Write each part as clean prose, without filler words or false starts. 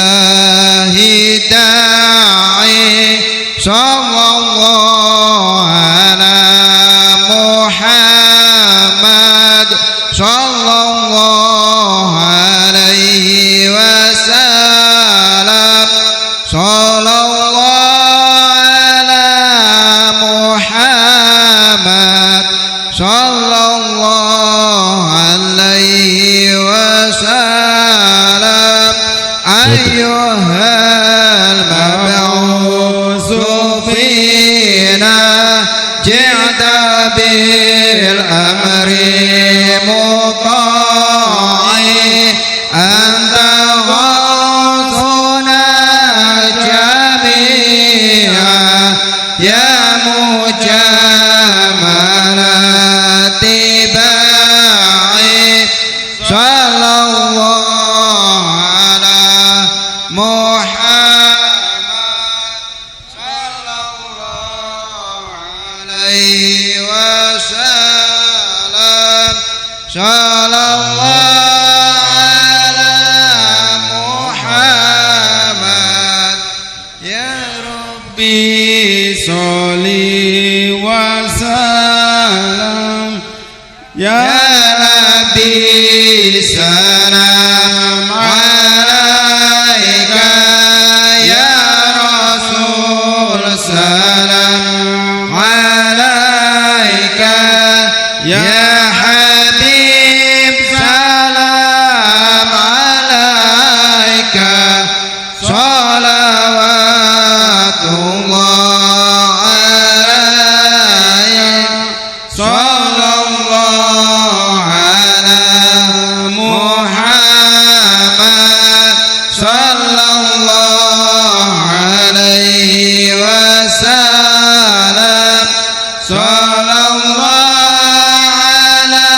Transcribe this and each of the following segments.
lillahi da'i sallallahu ala Muhammad sallallahu alaihi wasallam sallallahu ala Muhammad sallallahu alaihi wasallam ayyuhal mab'usu fina ji'ta bil amri muqa'i anta ghawthuna jami'a ya mujamala tiba'i sallallahu ala Muhammad sallallahu alaihi wasallam sallallahu ala Muhammad ya Rabbi sholli wa salam ya Nabi salam alaika ya Rasul salam alaika ya Habib salam alaika salawatullah alaika sallallahu ala Muhammad sallallahu alaihi wasallam sallallahu ala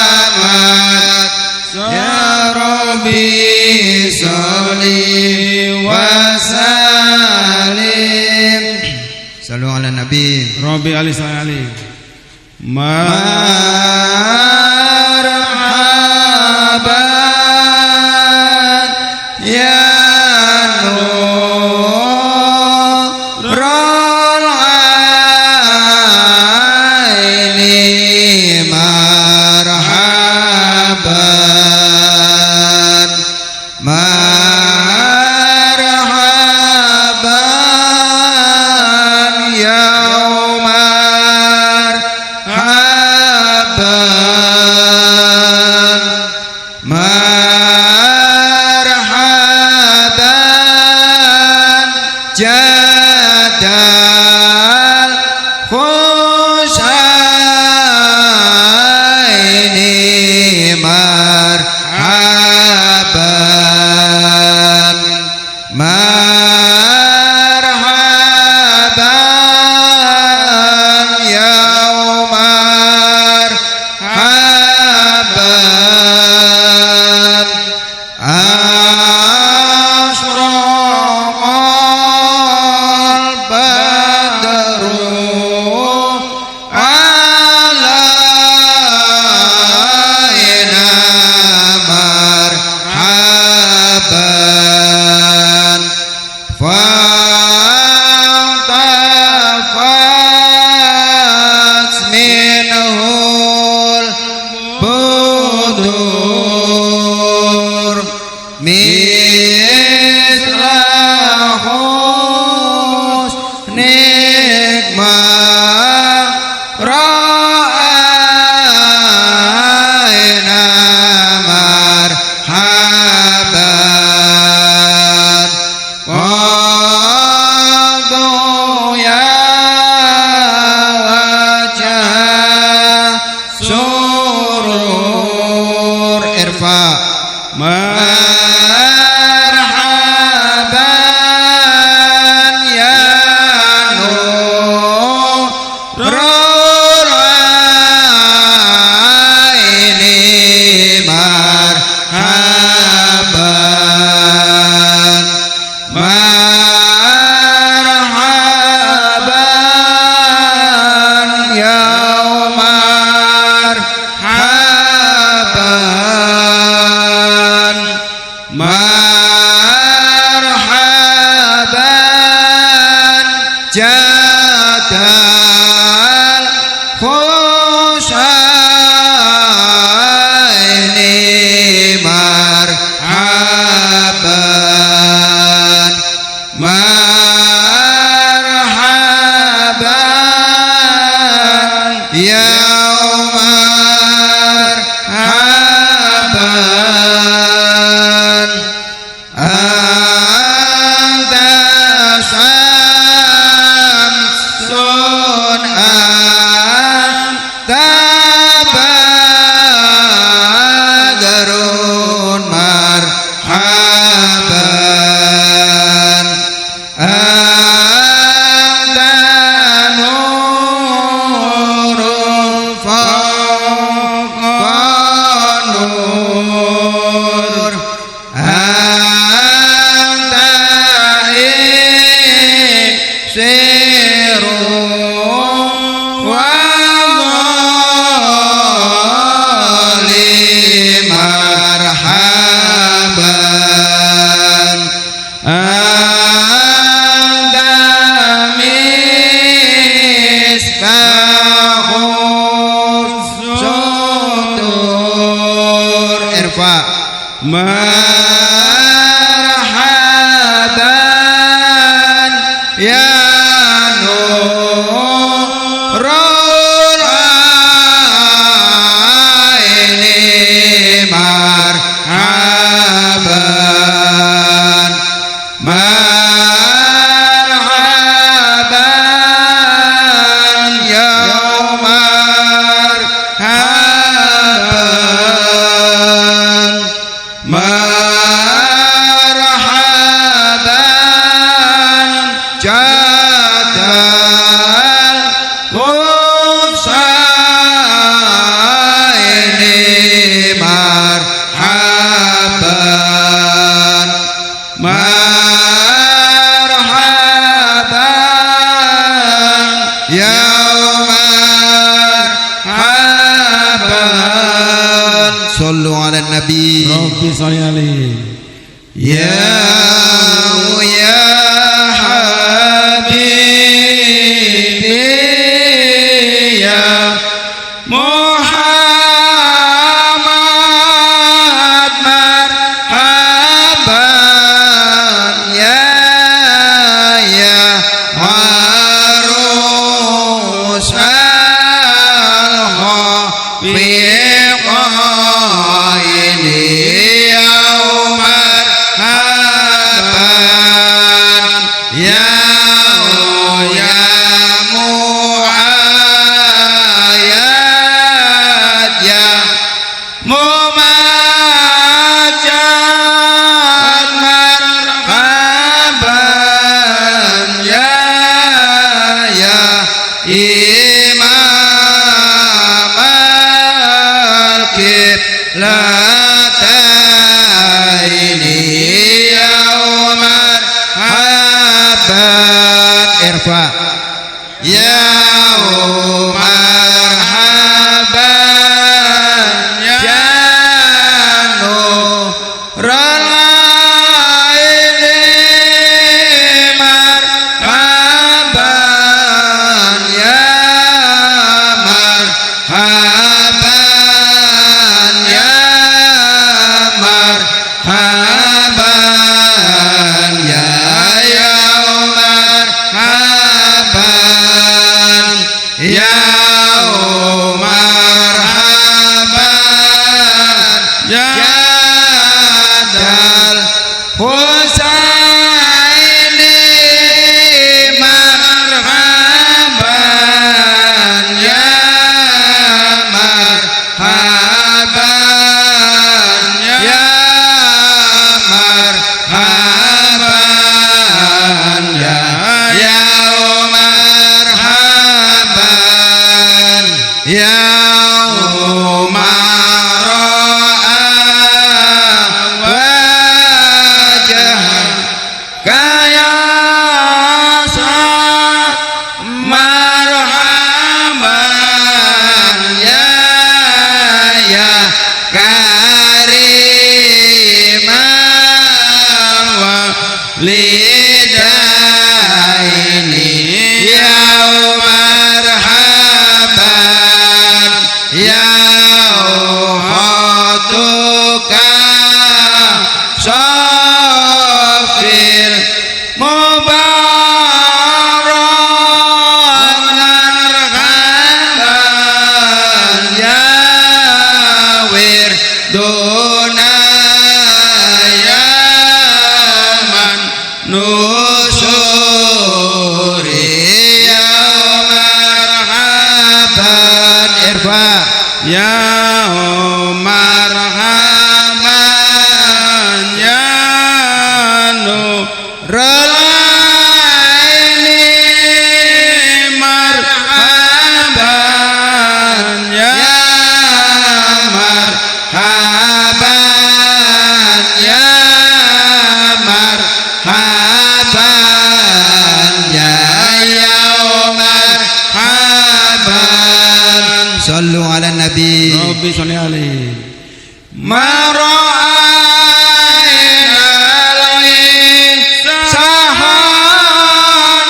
Muhammad ya Rabbi sholli wa sallim sallu ala nabi Rabbi Ali Salih marhaban ya nurul aini marhaban marhaban ya Umar marhaban jadal Husaini marhaban marhaban ya Umar marhaban asraqal badru alaina marhaban fantafat minhul budur mislahus nikmah ra'ayna marhaban qadu ya wajah surur irfa marhaban ya nurul marhaban ya nurul aini marhaban marhaban ya marhaban marhaban jadal husaini marhaban marhaban ya marhaban sallu ala nabi Rabbi sholli alaihi ya habibi ya Muhammad marhaban ya harus al-hafiqaini ya marhaban ya muayyad ya mumajjad marhaban ya imam al-qiblataini ya marhaban irfa ya marhaban ya nurul aini marhaban ya marhaban ya marhaban ya marhaban ya marhaban ya dal husaini marhaban ya marhaban ya marhaban ya marhaban ya kaya marhaban ya kariman wa lidaini ya marhaban ya hatuka safil mubarak marhaban ya wirduna ya man nusuri ya marhaban irfa ya marhaban ya nurul aini marhaban ya marhaban ya marhaban ya marhaban sallu ala nabi Rabbi sholli alaihi mara'ayna sahanat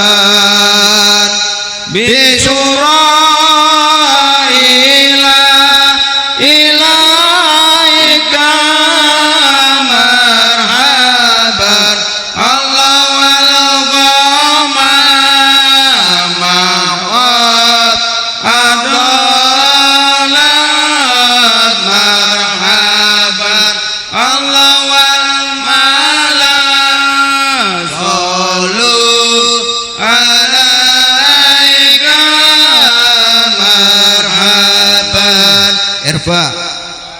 marhaban bisurailah Irfa.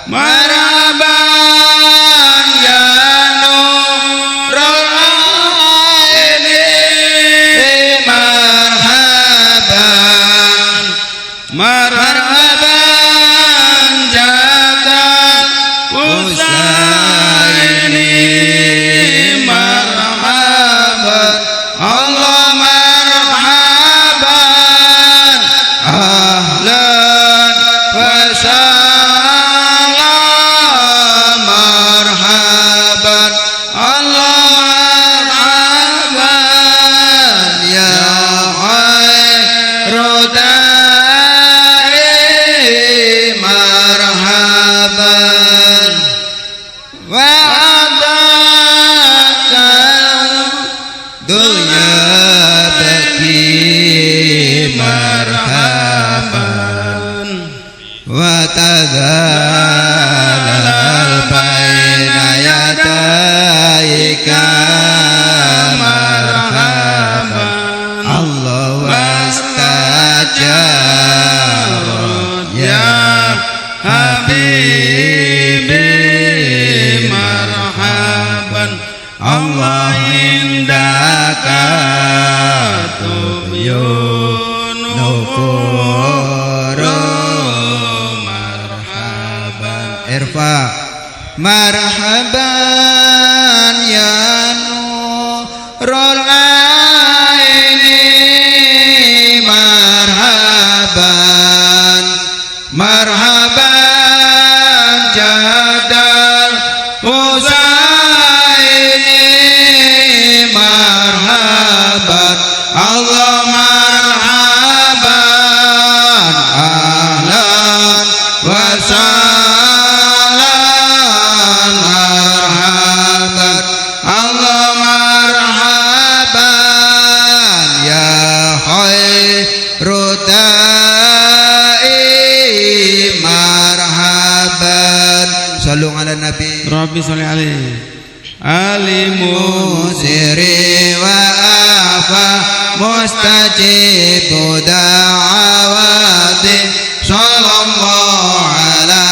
Marhaban ya nurul aini, Marhaban. marhaban jadal Husaini, marhaban Allah marhaban ahlan wa sahlan, Marhaban. Allah marhaban Ya khairu Rodai. Marhaban. wa'adaka Dunya baki. Marhaban. Watadhalal baina yadaika. Marhaban. Allah wastajab ya habibi, marhaban Allah indaka tubyunu marhaban. Irfa. Marhaban ya nurul aini. Marhaban. Marhaban jadal Husaini. Marhaban Allah marhaban ahlan wa sahlan. Marhaban Allah marhaban ya khairu da'i. Marhaban. Sallu ala nabi. Rabbi sholli alaihi. alimun Musiri wa afa mustajibu da'awati. Sallallahu ala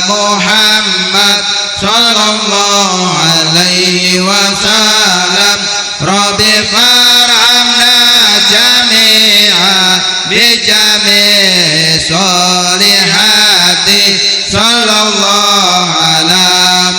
Muhammad sallallahu alaihi wasallam. Rabbi farhamna jami'a bi jami'i solihati. Sallallahu ala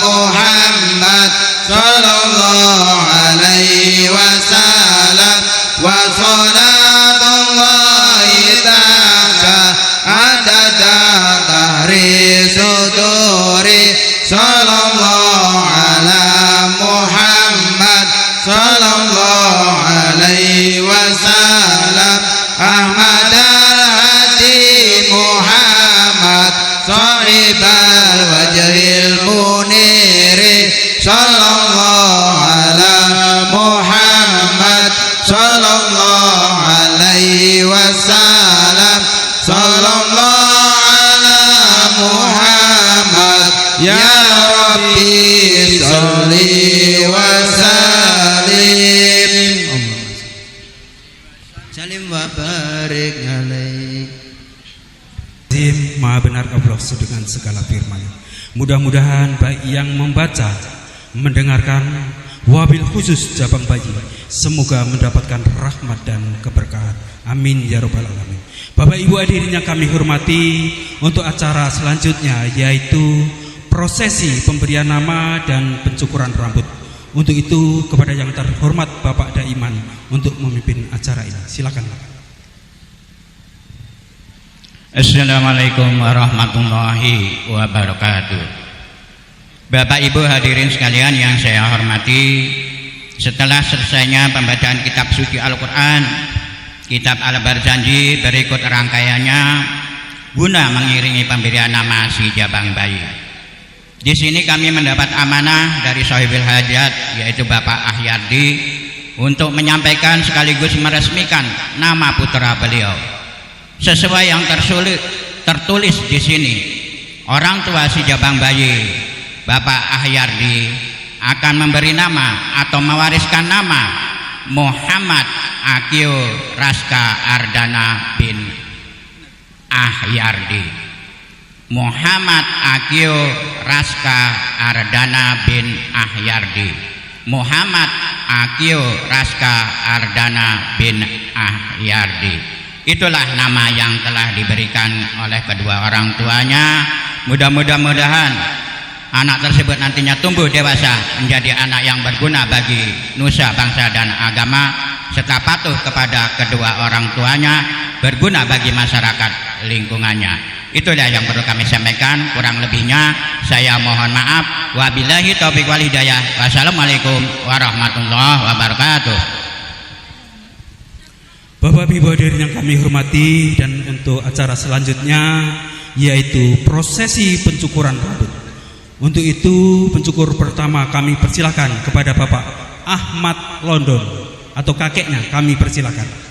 Muhammad sallallahu alaihi wasallam. Wa salatullahi ta'ala adada tahri suduri. Sallallahu ala Muhammad sallallahu alaihi wasallam. Ahmad al-Hadi Muhammad sahib al-wajhil muniri. Sallallahu ala Muhammad sallallahu alaihi wasallam. Sallallahu ala Muhammad ya Rabbi sholli wa sallim. Salim wa barik alaik. Maha benar Allah dengan segala firman. Mudah-mudahan baik yang membaca, mendengarkan, wabil khusus Jabang Bayi, semoga mendapatkan rahmat dan keberkahan. Amin ya rabbal alamin. Bapak Ibu hadirin yang kami hormati, untuk acara selanjutnya yaitu prosesi pemberian nama dan pencukuran rambut. Untuk itu kepada yang terhormat Bapak Daiman untuk memimpin acara ini. Silakan. Assalamualaikum warahmatullahi wabarakatuh. Bapak Ibu hadirin sekalian yang saya hormati, setelah selesainya pembacaan kitab suci Al-Quran, kitab Al-Barzanji, berikut rangkaiannya guna mengiringi pemberian nama si Jabang Bayi. Di sini kami mendapat amanah dari Sahibul Hajat, yaitu Bapak Ahyardi, untuk menyampaikan sekaligus meresmikan nama putra beliau. Sesuai yang tertulis di sini, orang tua si Jabang Bayi, Bapak Ahyardi, akan memberi nama atau mewariskan nama Muhammad Aqil Raska Ardana bin Ahyardi. Muhammad Akio Raska Ardana bin Ahyardi. Muhammad Akio Raska Ardana bin Ahyardi. Itulah nama yang telah diberikan oleh kedua orang tuanya. Mudah-mudahan anak tersebut nantinya tumbuh dewasa menjadi anak yang berguna bagi nusa, bangsa, dan agama, serta patuh kepada kedua orang tuanya, berguna bagi masyarakat lingkungannya. Itulah yang perlu kami sampaikan. Kurang lebihnya saya mohon maaf. Wabillahi taufiq wal hidayah. Wassalamualaikum warahmatullahi wabarakatuh. Bapak Ibu hadirin yang kami hormati, dan untuk acara selanjutnya yaitu prosesi pencukuran rambut. Untuk itu pencukur pertama kami persilakan kepada Bapak Ahmad London atau kakeknya, kami persilakan.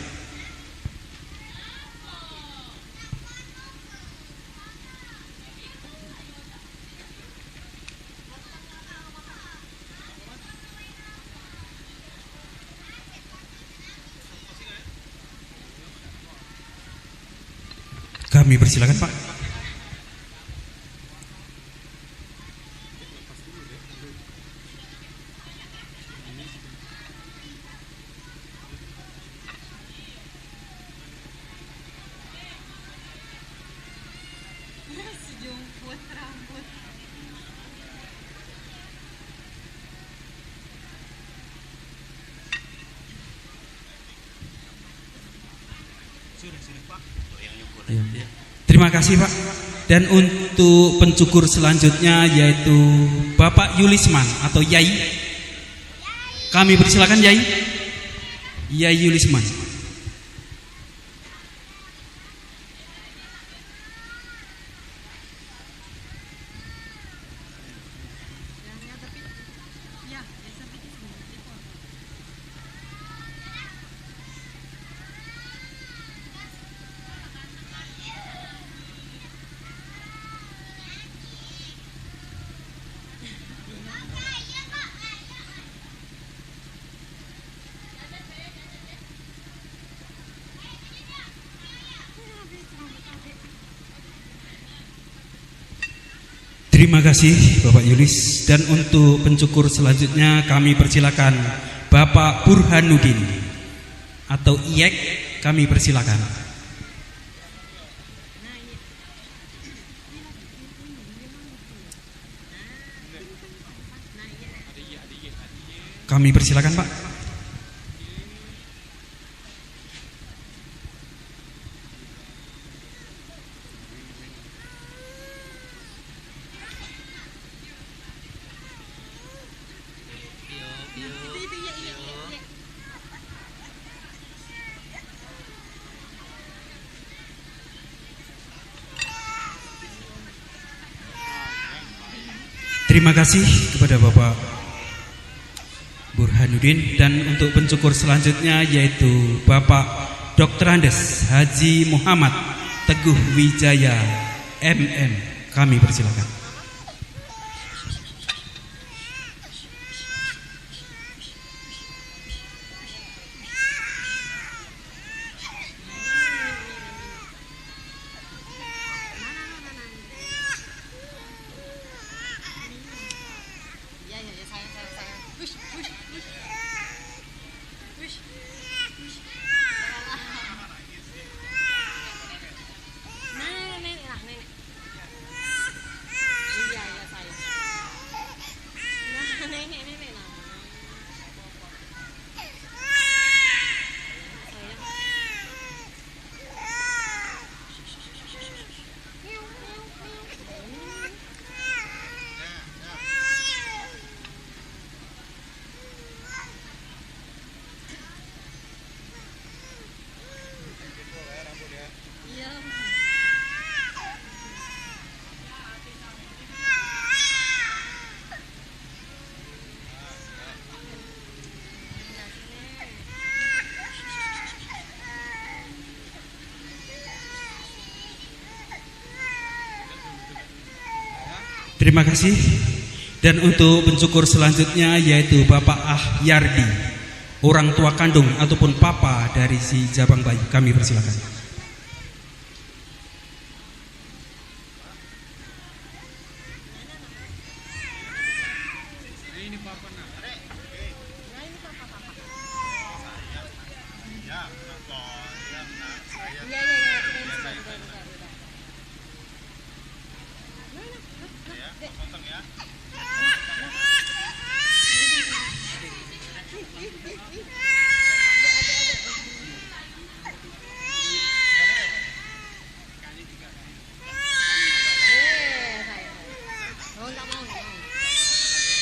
Kami persilakan, Pak. Terima kasih, Pak. Dan untuk pencukur selanjutnya yaitu Bapak Yulisman atau Yai. Kami persilakan Yai. Yai Yulisman. Terima kasih Bapak Yulis. Dan untuk pencukur selanjutnya kami persilakan Bapak Burhanuddin atau Iyek, kami persilakan. Kami persilakan, Pak. Terima kasih kepada Bapak Burhanuddin. Dan untuk pencukur selanjutnya yaitu Bapak Dr. Andes Haji Muhammad Teguh Wijaya MM, kami persilakan. Terima kasih. Dan untuk pencukur selanjutnya yaitu Bapak Ahyardi, orang tua kandung ataupun papa dari si jabang bayi, kami persilakan.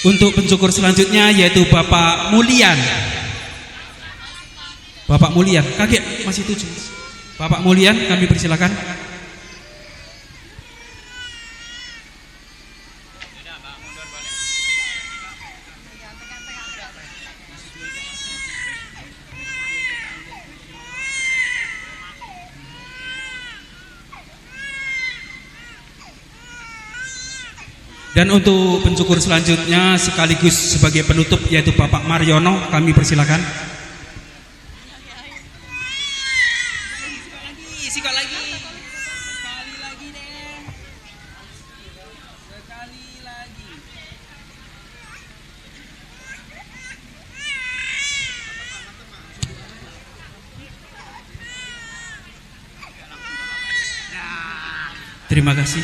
Untuk pensyukur selanjutnya yaitu Bapak Mulian. Bapak Mulian, kaget masih 7. Bapak Mulian, kami persilakan. Dan untuk pensyukur selanjutnya sekaligus sebagai penutup yaitu Bapak Mariono, kami persilakan. Terima kasih.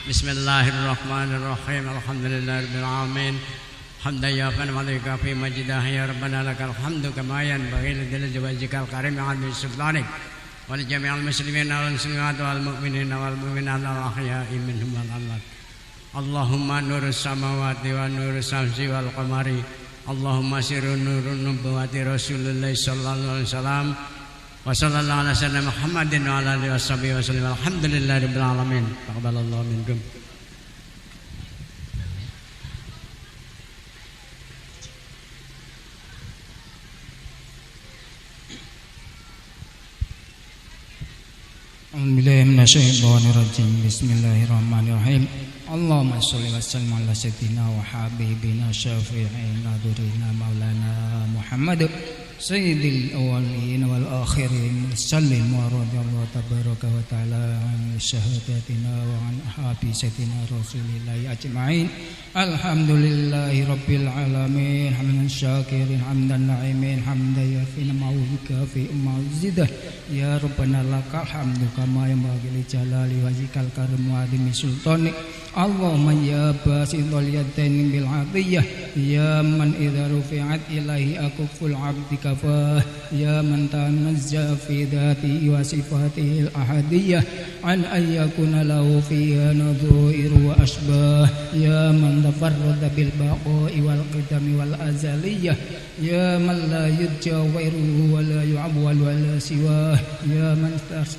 بسم الله الرحمن الرحيم الحمد لله رب العالمين حمدا يوافي ويكافئ مجده يا ربنا لك الحمد كما ينبغي لجلال وجهك الكريم وعظيم سلطانك ولجميع المسلمين والمسلمات والمؤمنين والمؤمنات الأحياء منهم والأموات اللهم نور السماوات ونور الشمس والقمر اللهم سر نور النبوة رسول الله صلى الله عليه وسلم وصلى الله على سيدنا محمد وعلى آله وصحبه وسلم الحمد لله رب العالمين تقبل الله منكم. Bismillahirrahmanirrahim. Bismillahirrahmanirrahim. Allahumma sholli wa sallim ala sayyidina wa habibina syafi'ina durina maulana Muhammad sayyidil awwalin wal akhirin sallim wa radiyallahu tabaraka wa ta'ala an syahadatina wa an habisatina rasulillahi ajma'in. Alhamdulillahi rabbil alamin hamdan syakirin hamdan na'imin hamdan yafina ma'udika fi mazidah ya rabbana lakal hamdu kama yanbaghi li jalali wajhikal karim wa adimi sultanik. Allahumma ya basidul yadaini bil atiyah ya man idza rufi'at ilahi akuful abdi kafah ya man tanazza fi dhati wa sifatihi al ahadiyah an ayyakuna lahu fiha nadhuir wa asbah ya man tafarrada bil baqa'i wal qidami wal azaliyah ya man la yurja ghairuhu wa la yu'awwal wa la siwah ya man tansada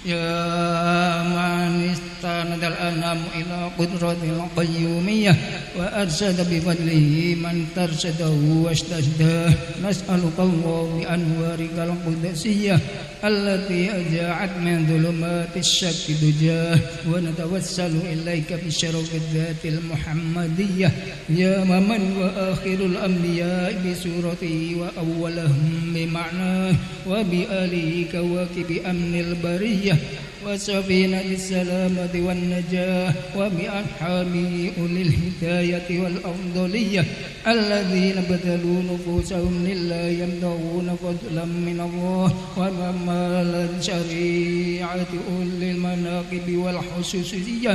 ya man istanadal anamu ila qudratil qayyumiyah wa arsada bi fadlihi man tarsadahu wastajdah nas'aluka Allah bi anwarikal qudusiyah allati aja'at min dhulumatis syakki dujah wa natawassalu ilaika bi syarafid dhatil muhammadiyah ya man wa akhirul anbiya bi suratihi wa awwalahum bi ma'na wa bi alihi kawakibi amnil bariyah وسفينة السلامة والنجاة وبأرحامه أولي الهداية والأفضلية الذين بذلوا نفوسهم لله يبتغون فضلا من الله وكمال شريعة أولي المناقب والخصوصية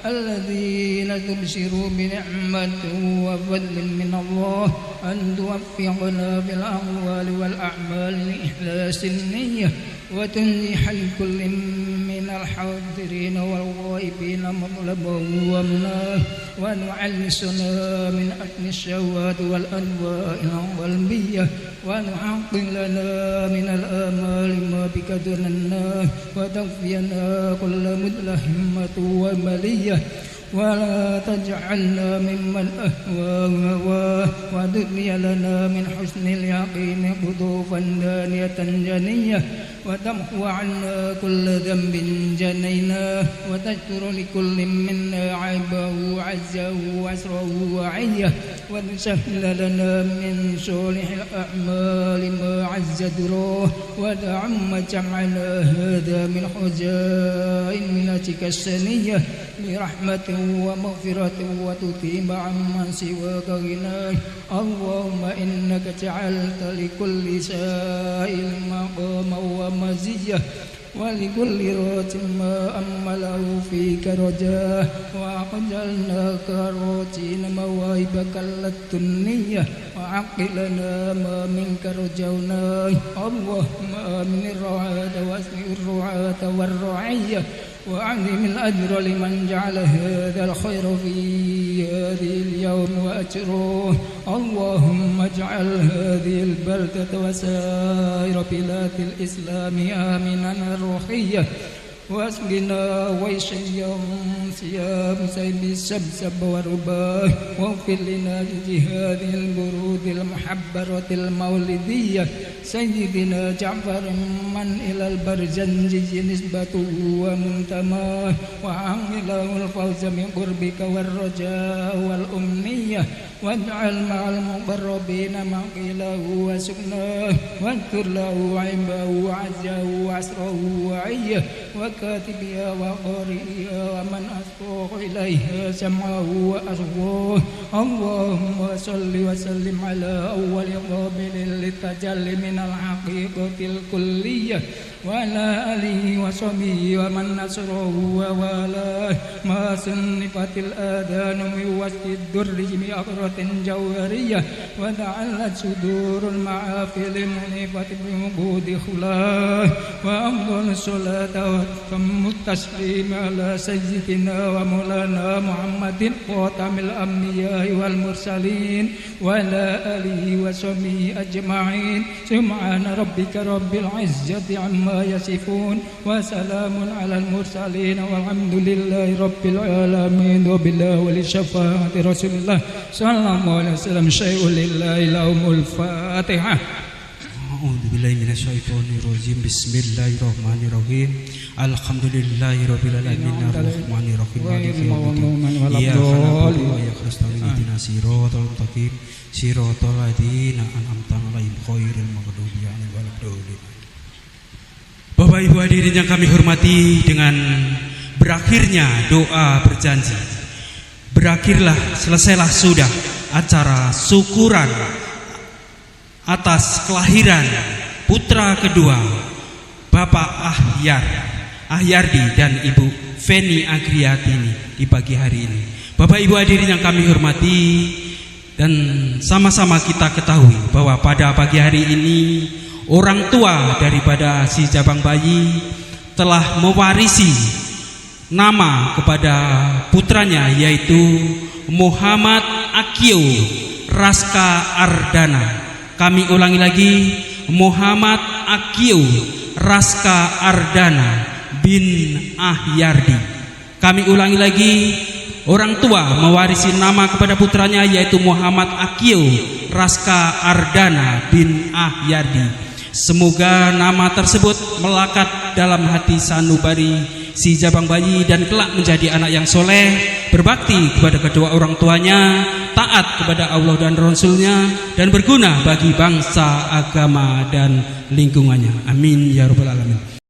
الذين تبشروا بنعمة وفضل من الله أن توفقنا في الأقوال والأعمال لإخلاص النية وتنجح لكل من الحاضرين والغائبين مطلبه ومناه ونعلسنا من أكل الشهوات والأنواع القلبية ونحقق لنا من الآمال ما بك دوننا وتكفينا كل مدلهمة وملية ولا تجعلنا ممن أهواه ودنيا لنا من حسن اليقين قطوفا دانية جنية وتمحو عنا كل ذنب جنيناه وتستر لكل منا عيبه عزه وعسره وعيه وتسهل لنا من صالح الأعمال ما عز دروه وتعم جمعنا هذا من خزائن منتك السنية برحمة ومغفرة وتتيب عمن سواك غناك اللهم إنك جعلت لكل سائل مقاما ومزية ولكل راج ما أمله فيك رجاه وأقجلناك راجين مواهبك اللدنية وعقلنا ما منك رجوناه اللهم آمن الرعاة واسمع الرعاة والرعية وأعظم الأجر لمن جعل هذا الخير في هذه اليوم وأجره اللهم اجعل هذه البلدة وسائر بلاد الإسلام آمنا رخيا واسقنا ويشيا صيام سيد السبسب ورباه واغفر لنا بجهاد البرود المحبرة المولدية سيدنا جعفر من إلى البرزنجي نسبته ومنتماه وعمله الفوز من قربك والرجاء والأمنية واجعل مع المقربين مقيله وسكناه واذكر له عيبه وعزه وعسره وعيه وكاتبها وقارئها ومن أسوق إليها سمعه وأسواه اللهم صل وسلم على أول قابل للتجلي من الحقيقة الكلية وعلى آله وصحبه ومن نصره ووالاه ما صنفت الآذان من وسط الدر بأقرة جوهرية وتعلت صدور المعافل منيفة بوجود خلاه وأفضل الصلاة وأتم التسليم على سيدنا ومولانا محمد خاتم الأنبياء والمرسلين وعلى آله وصحبه أجمعين سبحان ربك رب العزة عما يصفون وسلام على المرسلين والحمد لله رب العالمين وبالله ولشفاعة رسول الله صلى الله عليه وسلم شيء لله لهم الفاتحة. A'udzubillahi minasyaitonirrajim. Bismillahirrahmanirrahim. Alhamdulillahirabbil alamin arrahmanirrahim maliki yaumiddin. Iyyaka na'budu wa iyyaka nasta'in ihdinas siratal mustaqim siratal ladzina an'amta 'alaihim ghairil maghdubi 'alaihim waladdallin. Bapak Ibu hadirin yang kami hormati, dengan berakhirnya doa berjanji, selesailah sudah acara syukuran atas kelahiran putra kedua Bapak Ahyardi dan Ibu Feni Agriatini di pagi hari ini. Bapak Ibu hadirin yang kami hormati, dan sama-sama kita ketahui bahwa pada pagi hari ini orang tua daripada si jabang bayi telah mewarisi nama kepada putranya, yaitu Muhammad Akio Raska Ardana. Kami ulangi lagi, Muhammad Akio Raska Ardana bin Ahyardi. Kami ulangi lagi, orang tua mewarisi nama kepada putranya, yaitu Muhammad Akio Raska Ardana bin Ahyardi. Semoga nama tersebut melekat dalam hati sanubari si jabang bayi dan kelak menjadi anak yang soleh, berbakti kepada kedua orang tuanya, taat kepada Allah dan Rasulnya, dan berguna bagi bangsa, agama, dan lingkungannya. Amin ya rabbal alamin.